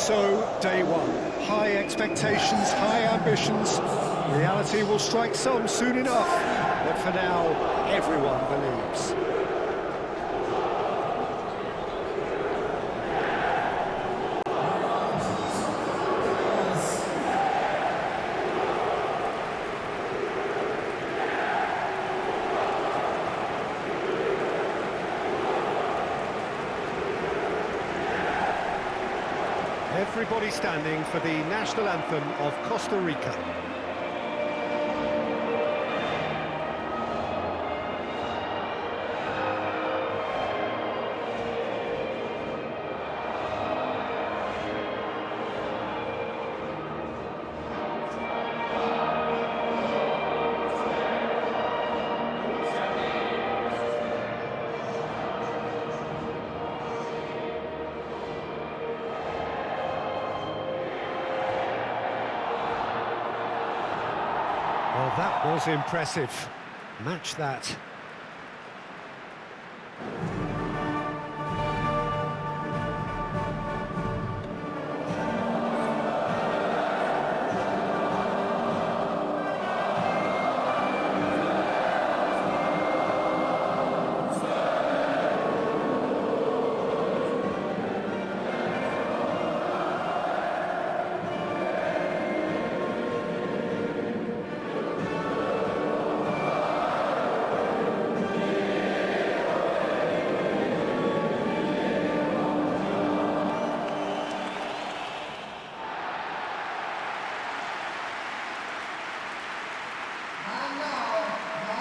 So, day one. High expectations, high ambitions. Reality will strike some soon enough. But for now, everyone believes. Everybody standing for the national anthem of Costa Rica. Well, that was impressive. Match that.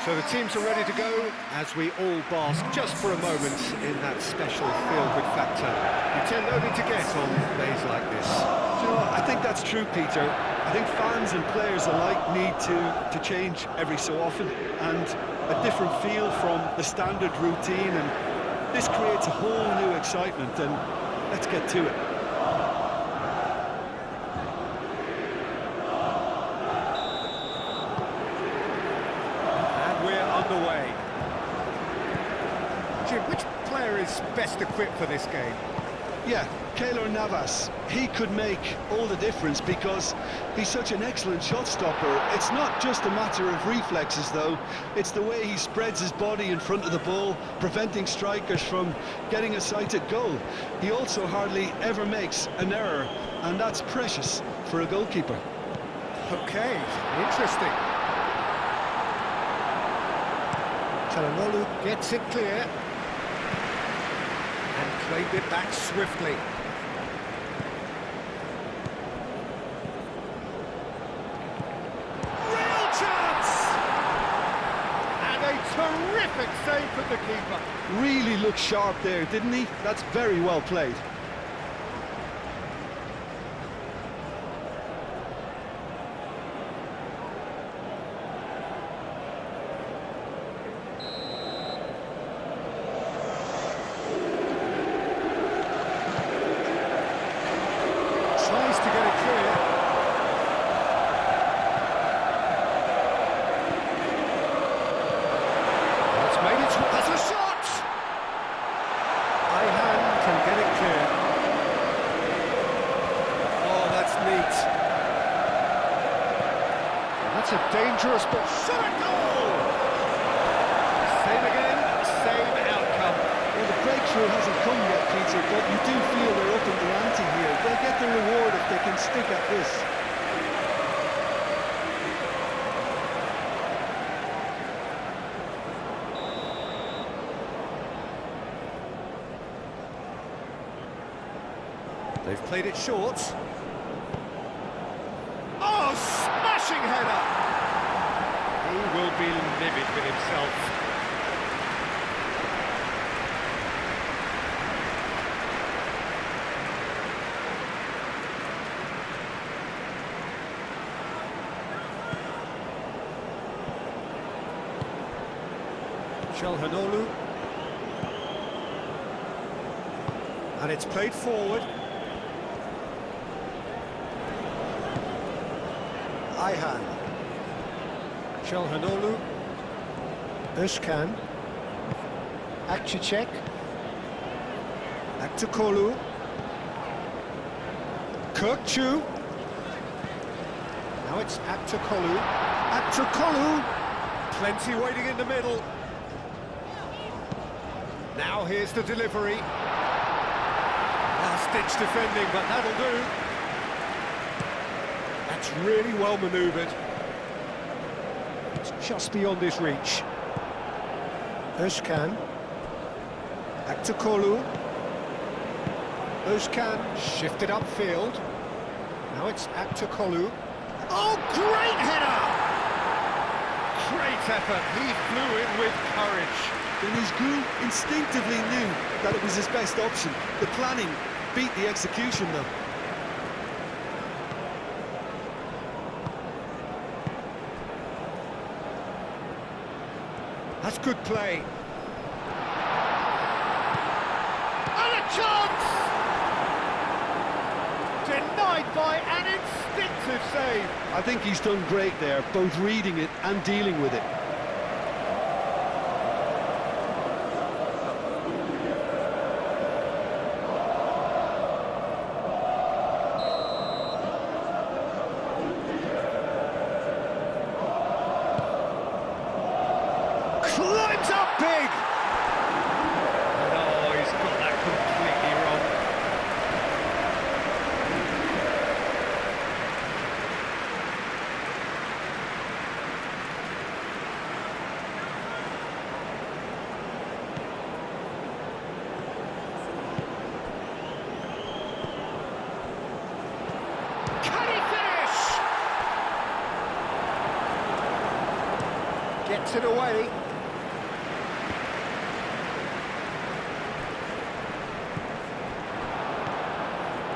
So the teams are ready to go as we all bask just for a moment in that special feel-good factor you tend only to get on days like this. Do you know what? I think that's true, Peter. I think fans and players alike need to change every so often, and a different feel from the standard routine, and this creates a whole new excitement, and let's get to it. Away. Jim, which player is best equipped for this game? Yeah, Keylor Navas. He could make all the difference because he's such an excellent shot stopper. It's not just a matter of reflexes, though. It's the way he spreads his body in front of the ball, preventing strikers from getting a sighted goal. He also hardly ever makes an error, and that's precious for a goalkeeper. Okay, interesting. Çalhanoğlu gets it clear and claimed it back swiftly. Real chance! And a terrific save from the keeper. Really looked sharp there, didn't he? That's very well played. Tries to get it clear. It's made it. That's a shot! Ayhan can get it clear. Oh, that's neat. That's a dangerous but shot goal! Same again, same outcome. Well, the breakthrough hasn't come yet, Peter, but you do feel they're up in the ante here. They'll get the reward if they can stick at this. They've played it short. Oh, smashing header! He will be livid with himself. Çalhanoğlu. And it's played forward. Ayhan. Çalhanoğlu. Özkan. Akçiçek. Back to Kolu. Kirkchu. Now it's Aktakolu. Aktakolu. Plenty waiting in the middle. Now here's the delivery. Last-ditch defending, but that'll do. That's really well manoeuvred. It's just beyond his reach. Özkan. Aktakolu. Özkan shifted upfield. Now it's Aktakolu. Oh, great header! Great effort. He flew in with courage. And his group instinctively knew that it was his best option. The planning beat the execution, though. That's good play. And a chance! Denied by an instinctive save. I think he's done great there, both reading it and dealing with it. Climbs up big! No, he's got that completely wrong. Can he finish? Gets it away.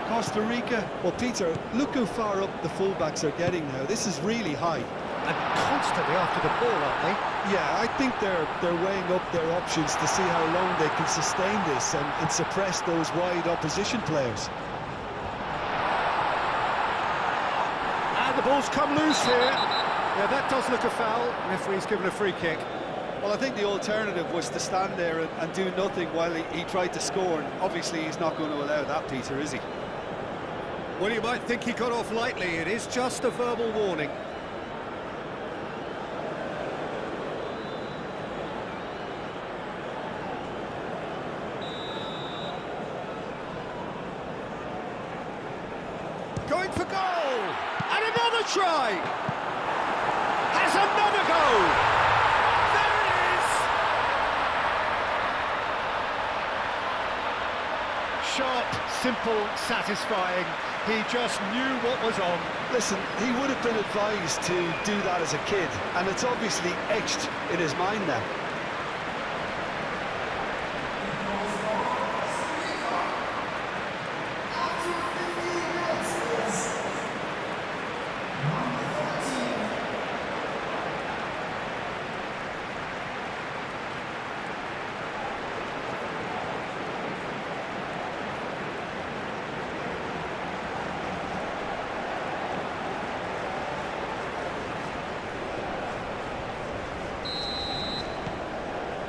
Costa Rica. Well, Peter, look how far up the fullbacks are getting now. This is really high. And constantly after the ball, aren't they? Yeah, I think they're weighing up their options to see how long they can sustain this and suppress those wide opposition players. And the ball's come loose here. Yeah, that does look a foul. Referee's given a free kick. Well, I think the alternative was to stand there and do nothing while he tried to score. And obviously, he's not going to allow that, Peter, is he? Well, you might think he got off lightly. It is just a verbal warning. Going for goal! And another try! Has another goal! There it is! Sharp, simple, satisfying. He just knew what was on. Listen, he would have been advised to do that as a kid, and it's obviously etched in his mind now.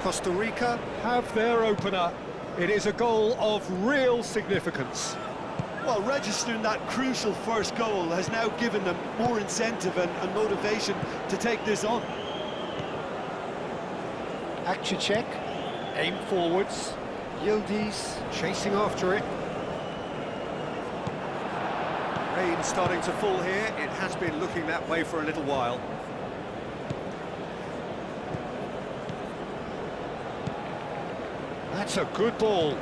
Costa Rica have their opener. It is a goal of real significance. Well, registering that crucial first goal has now given them more incentive and motivation to take this on. Akcicek, aim forwards. Yildiz chasing after it. Rain starting to fall here. It has been looking that way for a little while. That's a good ball.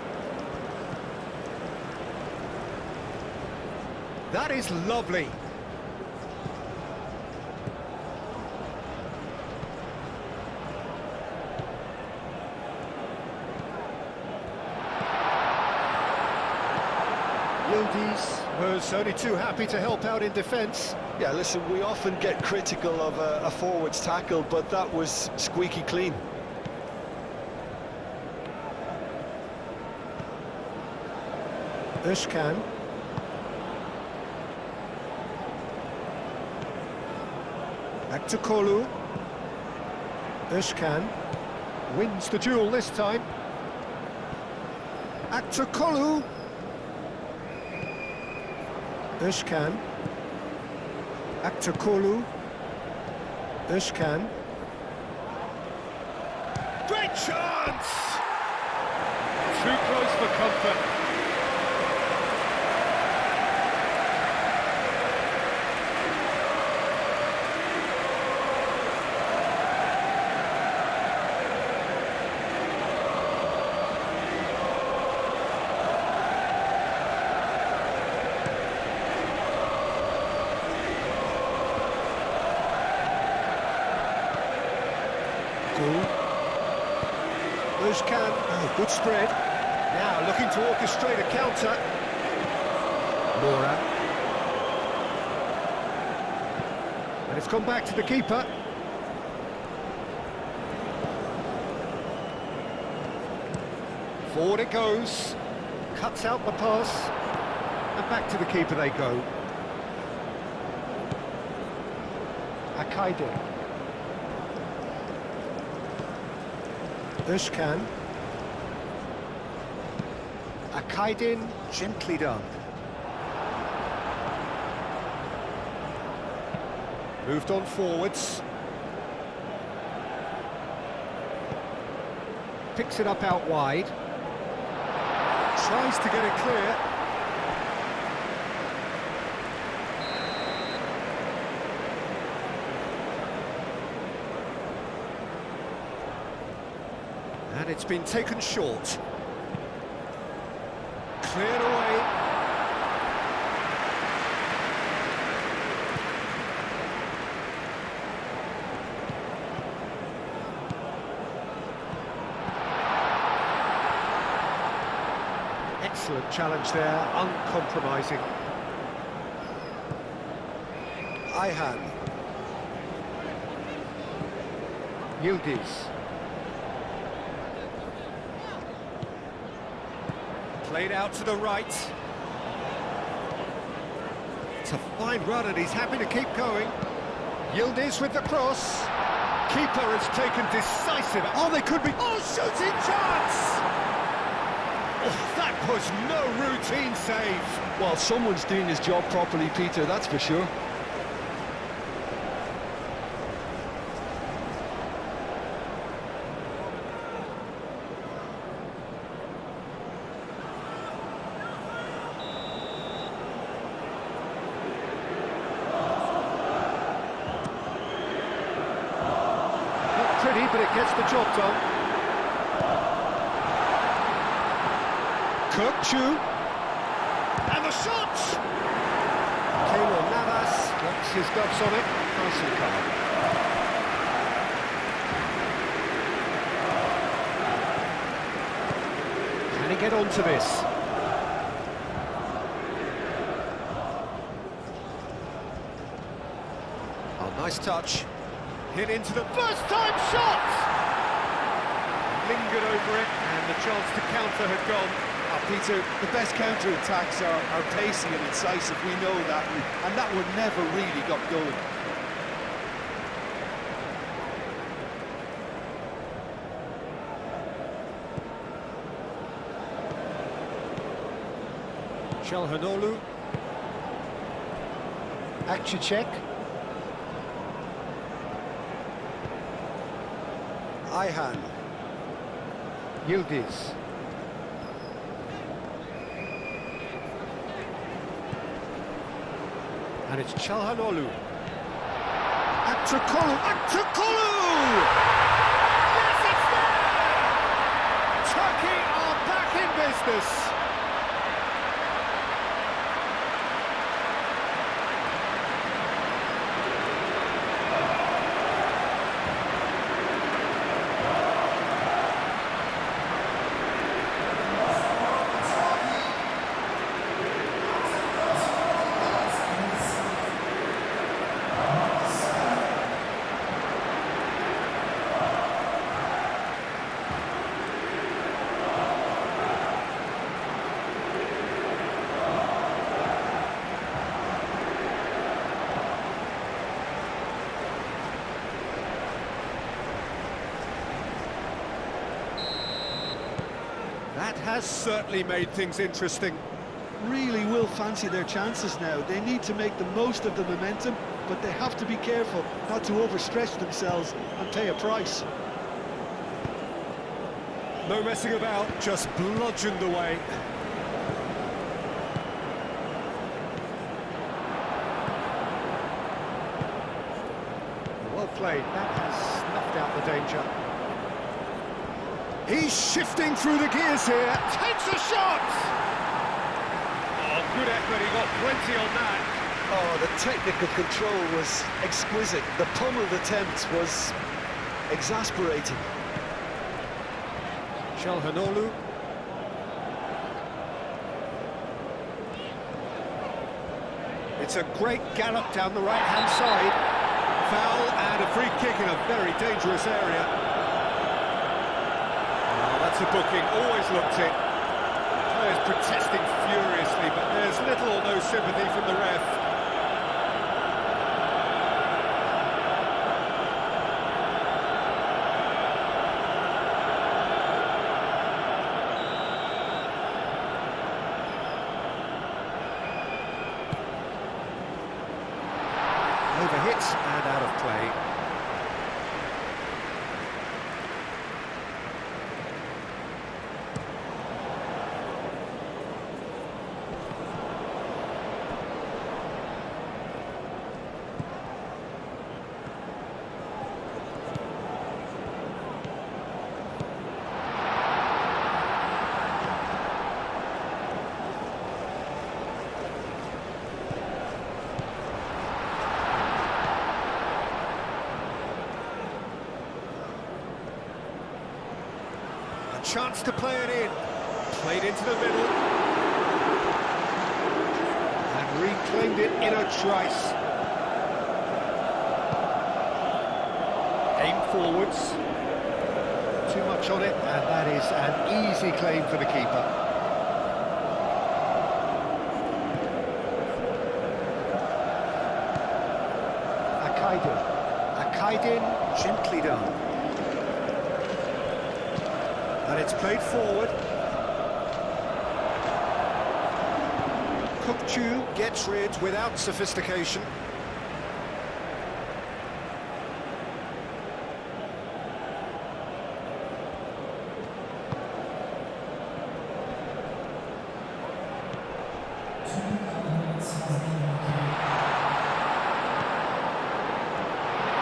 That is lovely. Yildiz was only too happy to help out in defence. Yeah, listen, we often get critical of a forward's tackle, but that was squeaky clean. Özkan. Aktakolu. Özkan wins the duel this time. Aktakolu. Özkan. Aktakolu. Özkan. Great chance! Too close for comfort. Özkan, oh, good spread. Now looking to orchestrate a counter. Laura. And it's gone back to the keeper. Forward it goes. Cuts out the pass. And back to the keeper they go. Akaide. Özkan. Akaydin, gently done. Moved on forwards. Picks it up out wide. Tries to get it clear. And it's been taken short. Cleared away. Excellent challenge there, uncompromising. Ayhan. Yildiz. Played out to the right. It's a fine run and he's happy to keep going. Yildiz with the cross. Keeper has taken decisive... Oh, they could be... Oh, shooting chance! Oh, that was no routine save. Well, someone's doing his job properly, Peter, that's for sure. Pretty, but it gets the job done. Kirkchu. And the shot! Keylor Navas locks his gloves on it. Nice and calm. Can he get onto this? Oh, nice touch. Hit into the first-time shot! Lingered over it, and the chance to counter had gone. Peter, the best counter-attacks are pacey and incisive, we know that, and that one never really got going. Çalhanoğlu. Akçiçek. Ayhan. Yildiz. And it's Çalhanoğlu. Aktakolu! Aktakolu! Yes, it's there! Turkey are back in business. That has certainly made things interesting. really will fancy their chances now. They need to make the most of the momentum, but they have to be careful not to overstretch themselves and pay a price. No messing about, just bludgeoned away. Well played, that has snuffed out the danger. He's shifting through the gears here, takes a shot! Oh, good effort, he got plenty on that. Oh, the technical control was exquisite. The pummeled attempt was exasperating. Çalhanoğlu. It's a great gallop down the right-hand side. Foul and a free kick in a very dangerous area. Oh, that's a booking, always looked it. Players protesting furiously, but there's little or no sympathy from the ref. Overhit and out of play. Chance to play it in. Played into the middle. And reclaimed it in a trice. Aim forwards. Too much on it, and that is an easy claim for the keeper. Akaydin, gently done. And it's played forward. Kukçu gets rid without sophistication.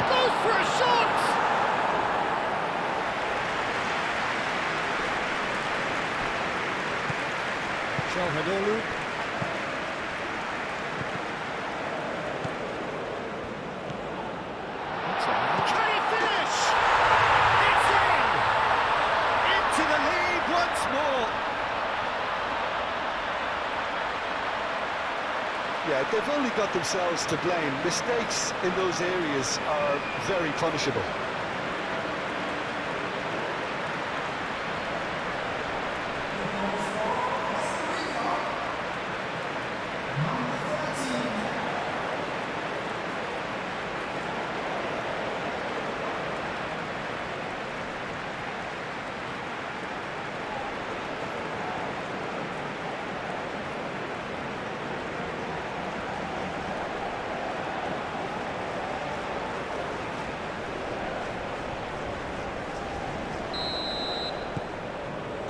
Goes for a shot! Çalhanoğlu. Can he finish? It's in! Into the lead once more. Yeah, they've only got themselves to blame. Mistakes in those areas are very punishable.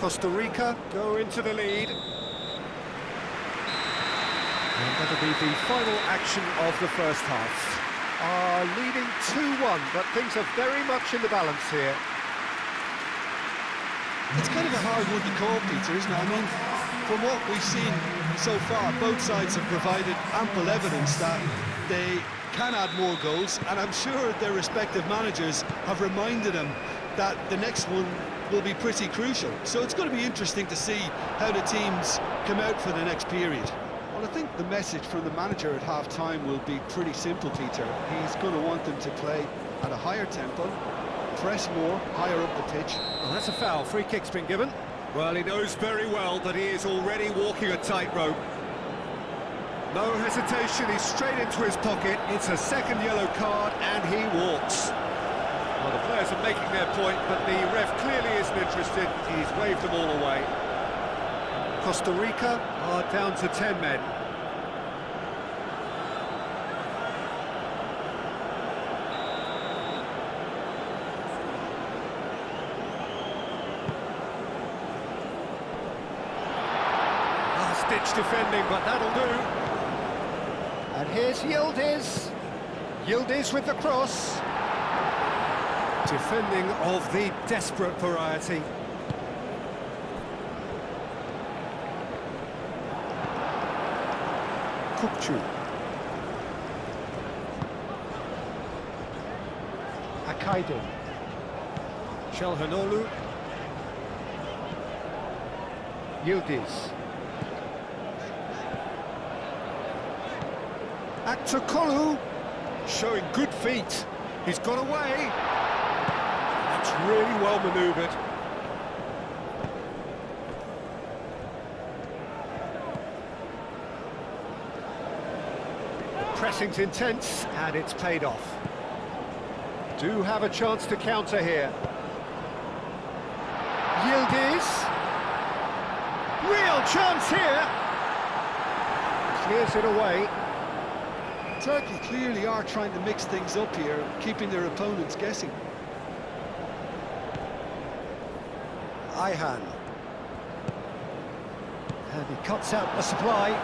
Costa Rica go into the lead. And that'll be the final action of the first half. Are leading 2-1, but things are very much in the balance here. It's kind of a hard one to call, Peter, isn't it? I mean, from what we've seen so far, both sides have provided ample evidence that they can add more goals, and I'm sure their respective managers have reminded them that the next one will be pretty crucial. So it's going to be interesting to see how the teams come out for the next period. Well, I think the message from the manager at half-time will be pretty simple, Peter. He's going to want them to play at a higher tempo, press more, higher up the pitch. Well, that's a foul. Free kick's been given. Well, he knows very well that he is already walking a tightrope. No hesitation, he's straight into his pocket. It's a second yellow card, and he walks. Well, the players are making their point, but the ref clearly isn't interested. He's waved them all away. Costa Rica are down to 10 men. Last-ditch defending, but that'll do. And here's Yildiz. Yildiz with the cross. Defending of the desperate variety. Kukçu. Akaydın. Çalhanoğlu. Yildiz. Akçakolu. Showing good feet. He's got away. That's really well manoeuvred. Pressing's intense, and it's paid off. Do have a chance to counter here. Yildiz. Real chance here. Clears it away. Turkey clearly are trying to mix things up here, keeping their opponents guessing. Ayhan. And he cuts out the supply.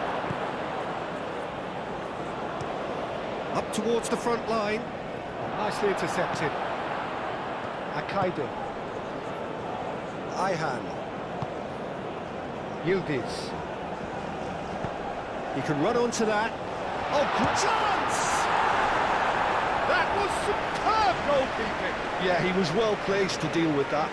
Up towards the front line. Nicely intercepted. Akaydın. Ayhan. Yildiz. He can run onto that. Oh, good chance! That was superb goalkeeping. Yeah, he was well placed to deal with that.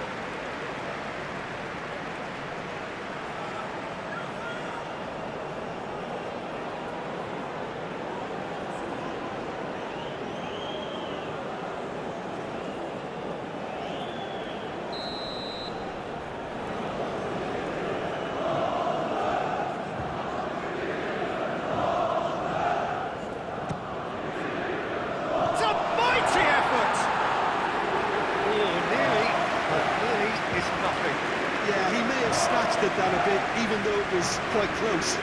Snatched at that a bit, even though it was quite close.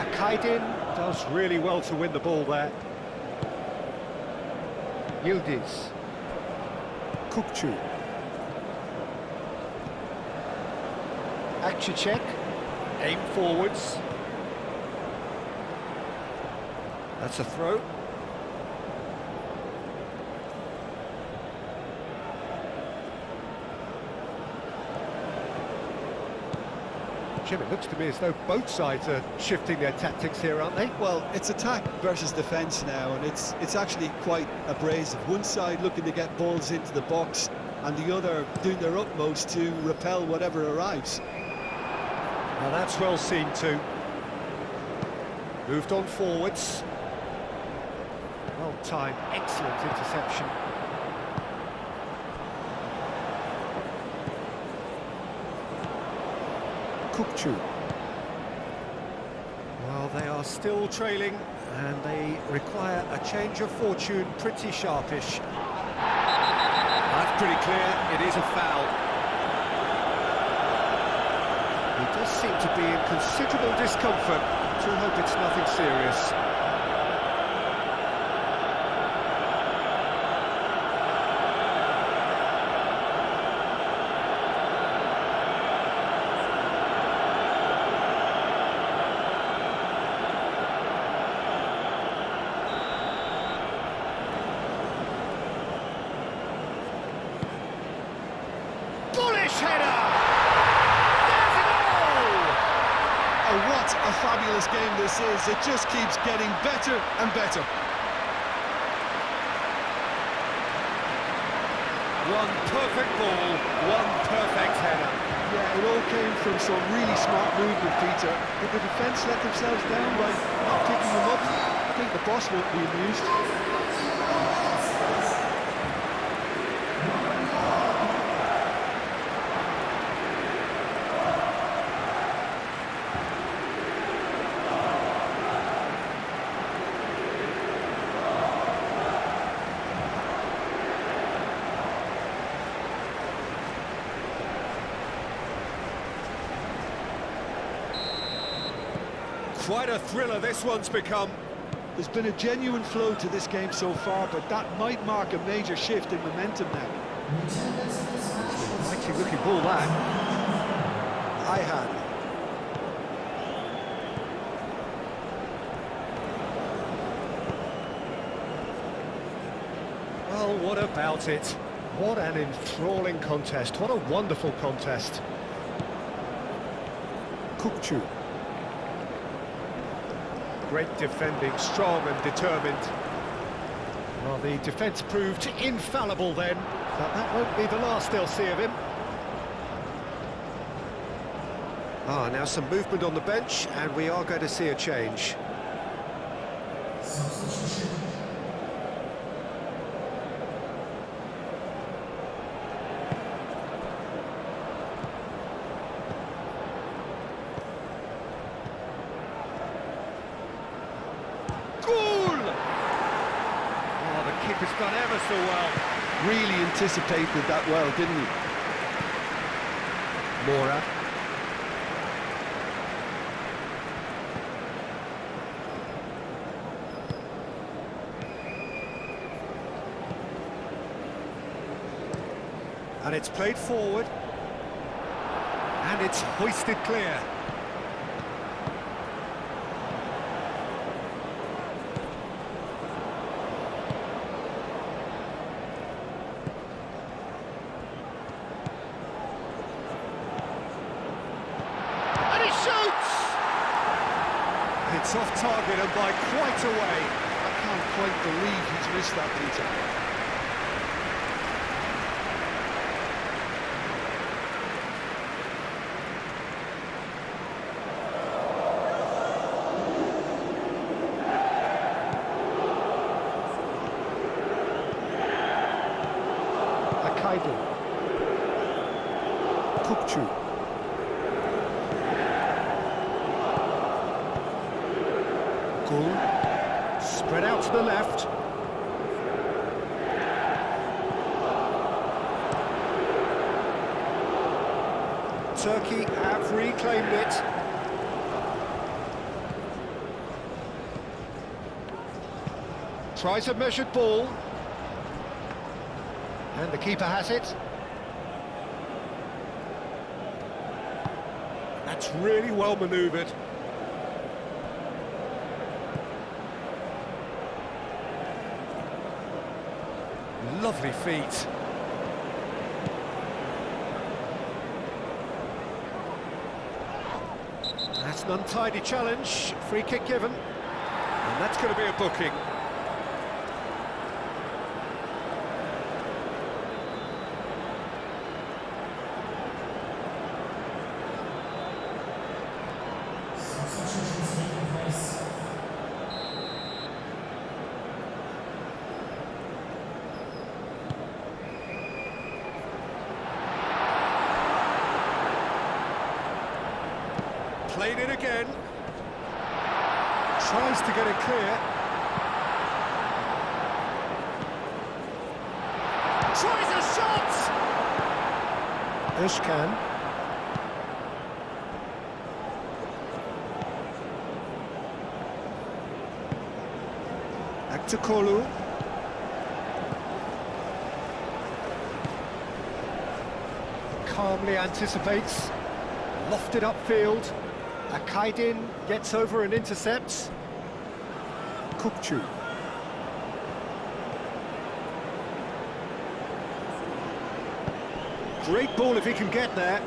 Akaydın does really well to win the ball there. Yildiz. Kukçu. Akçacek. Aim forwards. That's a throw. Jim, it looks to me as though both sides are shifting their tactics here, aren't they? Well, it's attack versus defence now, and it's actually quite abrasive. One side looking to get balls into the box, and the other doing their utmost to repel whatever arrives. Now that's well seen too. Moved on forwards. Well timed, excellent interception. Kukçu. Well, they are still trailing, and they require a change of fortune, pretty sharpish. That's pretty clear, it is a foul. He does seem to be in considerable discomfort. Do hope it's nothing serious. Header! There's a goal! Oh, what a fabulous game this is. It just keeps getting better and better. One perfect ball, one perfect header. Yeah, it all came from some really smart movement, Peter. Did the defence let themselves down by not picking them up? I think the boss won't be amused. Quite a thriller this one's become. There's been a genuine flow to this game so far, but that might mark a major shift in momentum now. Mighty looking ball, that. High hand. Well, what about it? What an enthralling contest. What a wonderful contest. Kukchu. Great defending, strong and determined. Well, the defence proved infallible then, but that won't be the last they'll see of him. Now some movement on the bench, and we are going to see a change. Keeper's done ever so well. Really anticipated that well, didn't he? Mora. And it's played forward. And it's hoisted clear. It's off target and by quite a way. I can't quite believe he's missed that, Peter. Akaido. Kukchu. Spread out to the left. Turkey have reclaimed it. Tries a measured ball. And the keeper has it. That's really well manoeuvred. Lovely feet. That's an untidy challenge. Free kick given. And that's going to be a booking. Played it again. Tries to get it clear. Tries a shot! Özkan. Aktakolu. Calmly anticipates. Lofted upfield. Akaidin gets over and intercepts. Kukchu. Great ball if he can get there.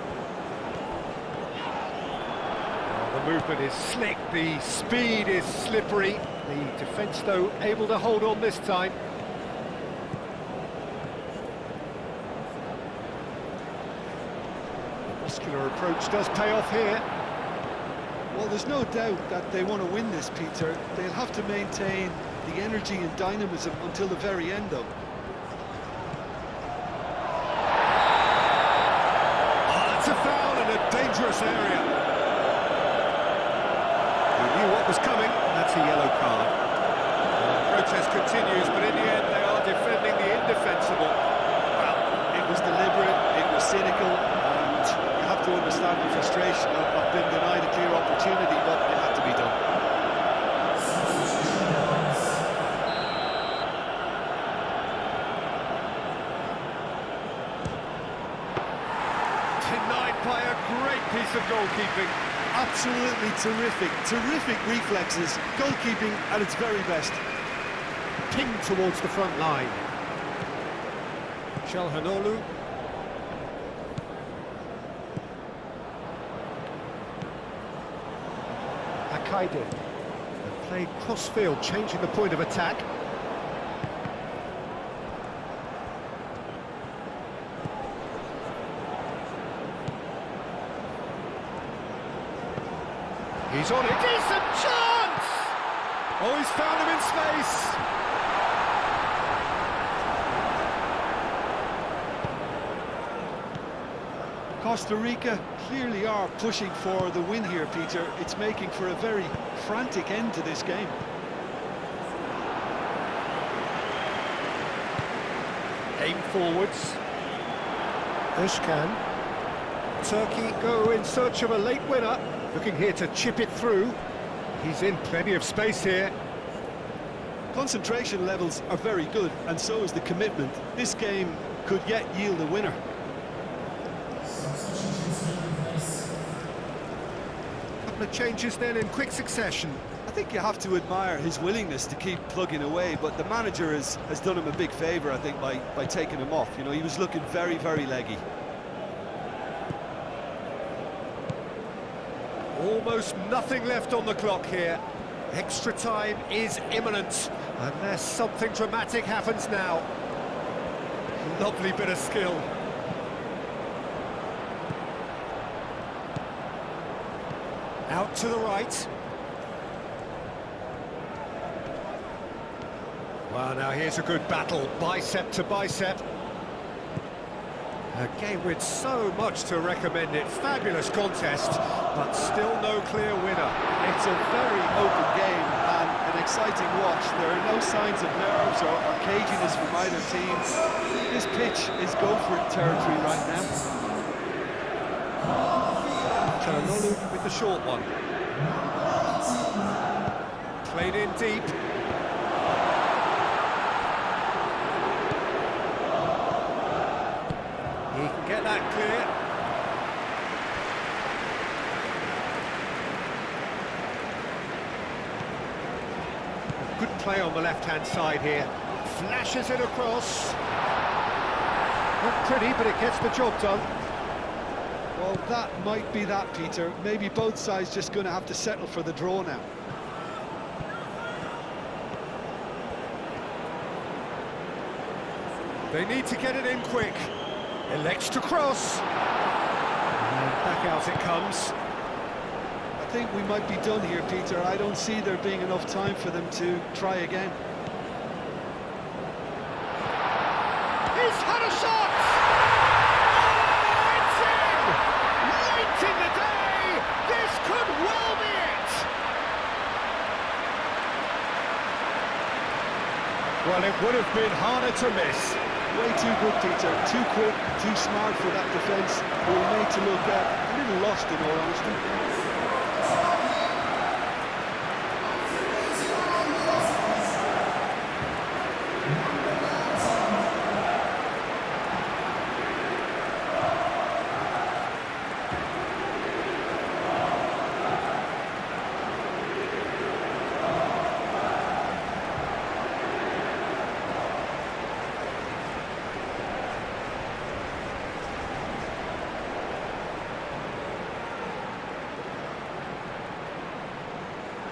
Oh, the movement is slick, the speed is slippery. The defence, though, able to hold on this time. The muscular approach does pay off here. Well, there's no doubt that they want to win this, Peter. They'll have to maintain the energy and dynamism until the very end, though. Oh, that's a foul in a dangerous area. He knew what was coming. That's a yellow card. Protest continues, but in the end they are defending the indefensible. Well, it was deliberate, it was cynical, and you have to understand the frustration of being denied a clear opportunity, but it had to be done. great piece of goalkeeping. Absolutely terrific, terrific reflexes, goalkeeping at its very best. Pinged towards the front line. Chalhanoglu. Akaide. Played cross-field, changing the point of attack. He's on it. Decent chance! Oh, he's found him in space. Costa Rica clearly are pushing for the win here, Peter. It's making for a very frantic end to this game. Aim forwards. Özcan. Turkey go in search of a late winner. Looking here to chip it through. He's in plenty of space here. Concentration levels are very good, and so is the commitment. This game could yet yield a winner. Couple of changes then in quick succession. I think you have to admire his willingness to keep plugging away, but the manager has done him a big favour, I think, by taking him off. You know, he was looking very, very leggy. Almost nothing left on the clock here. Extra time is imminent, unless something dramatic happens now. Lovely bit of skill. Out to the right. Well, now here's a good battle, bicep to bicep. A game with so much to recommend it. Fabulous contest, but still no clear winner. It's a very open game and an exciting watch. There are no signs of nerves or caginess from either team. This pitch is go-for-it territory right now. Chalhanoglu with the short one. Played in deep. He can get that clear. Good play on the left-hand side here. Flashes it across. Not pretty, but it gets the job done. Well, that might be that, Peter. Maybe both sides just going to have to settle for the draw now. They need to get it in quick. Elects to cross. And back out it comes. I think we might be done here, Peter. I don't see there being enough time for them to try again. He's had a shot! Oh, it's in! Late in the day! This could well be it! Well, it would have been harder to miss. Way too good, Peter. Too quick, too smart for that defence. We were made to look a little lost, in all honesty.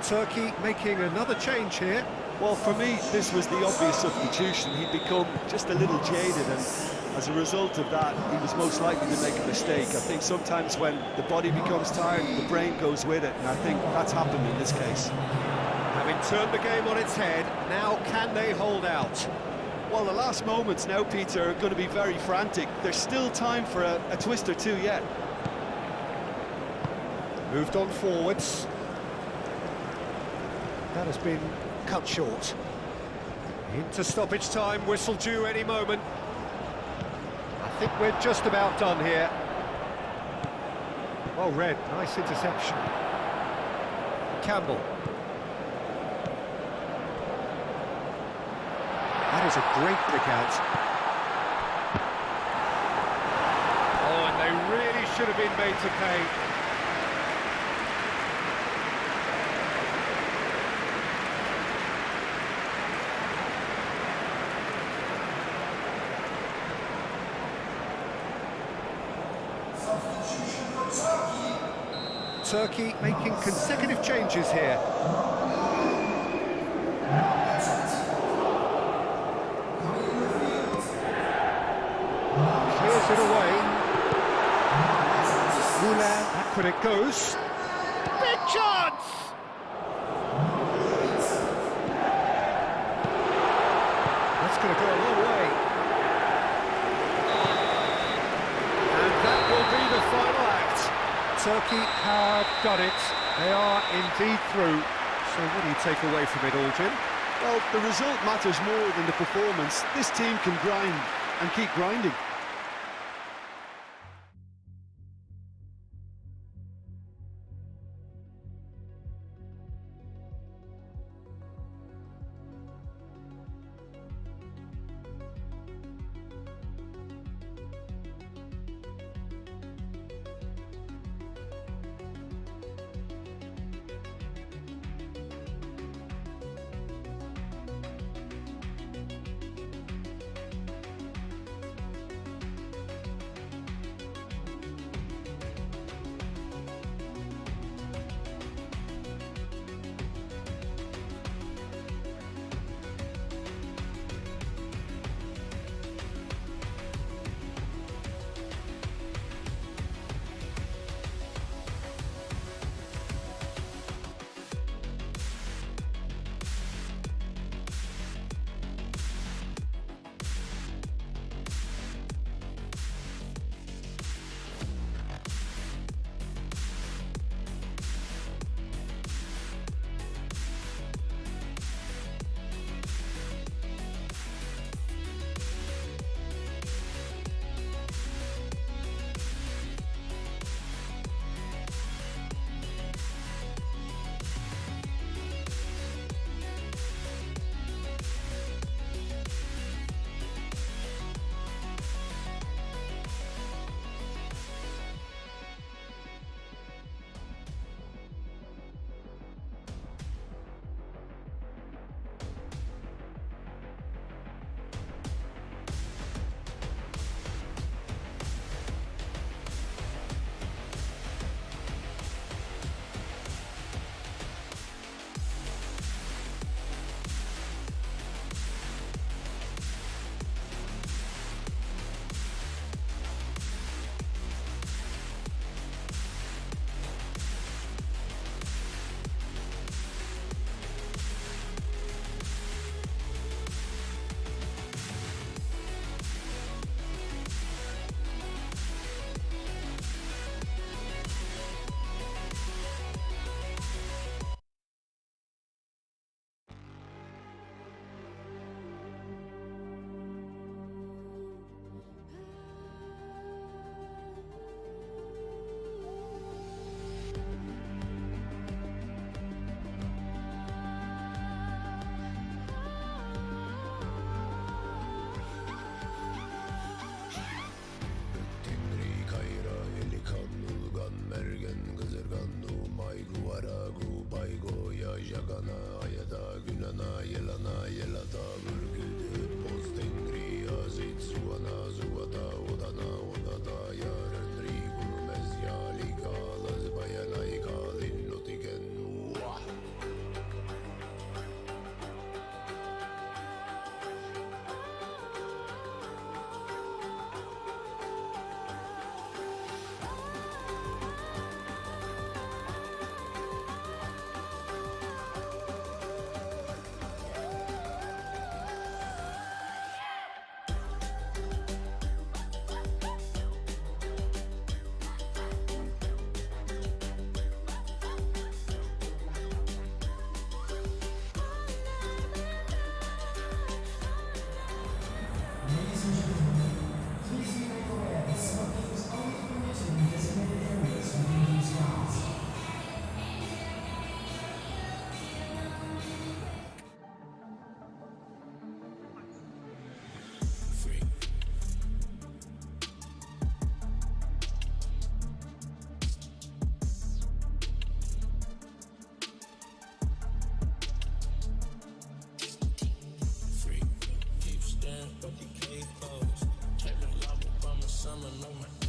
Turkey making another change here. Well, for me, this was the obvious substitution. He'd become just a little jaded, and as a result of that, he was most likely to make a mistake. I think sometimes when the body becomes tired, the brain goes with it, and I think that's happened in this case. Having turned the game on its head, now can they hold out? Well, the last moments now, Peter, are going to be very frantic. There's still time for a twist or two yet. Moved on forwards. That has been cut short. Into stoppage time, whistle due any moment. I think we're just about done here. Well read, nice interception. Campbell. That is a great pick out. Oh, and they really should have been made to pay. Turkey making consecutive changes here. Clears it away. Moulin, backward it goes. Big chance! That's going to go a long way. And that will be the final act. Turkey have done it. They are indeed through. So what do you take away from it all, Jim? Well, the result matters more than the performance. This team can grind and keep grinding. fuck your K-Foes. Check the lava from the summer, know my